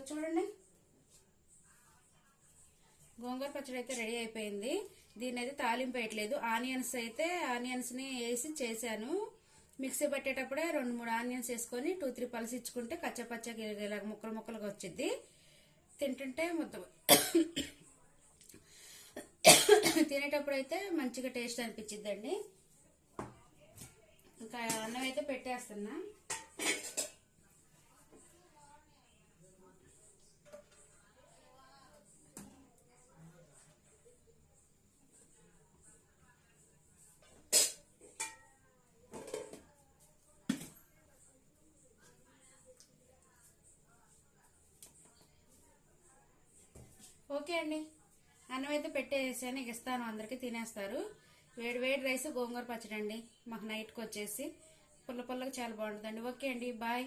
చూడండి, గోంగూర పచ్చడి అయితే రెడీ అయిపోయింది. దీన్ని అయితే తాలింపు వేయట్లేదు. ఆనియన్స్ ని వేసి చేశాను. మిక్సీ పట్టేటప్పుడే 2-3 ఆనియన్స్ వేసుకొని 2-3 పల్స్ ఇచ్చుకుంటే కచ్చపచ్చగా ఇలా ముక్కలు ముక్కలుగా వచ్చింది. తింటుంటే మొత్తం తినేటప్పుడు అయితే మంచిగా టేస్ట్ అనిపించిద్దండి. ఇంకా అన్నం అయితే పెట్టేస్తున్నా. ఓకే అండి, అన్నం అయితే పెట్టేసాను. ఇక ఇస్తాను, అందరికీ తినేస్తారు. వేడి వేడి రైస్ గోంగూర పచ్చడి అండి. మాకు నైట్కి వచ్చేసి పుల్ల పుల్లగా చాలా బాగుంటుందండి. ఓకే అండి, బాయ్.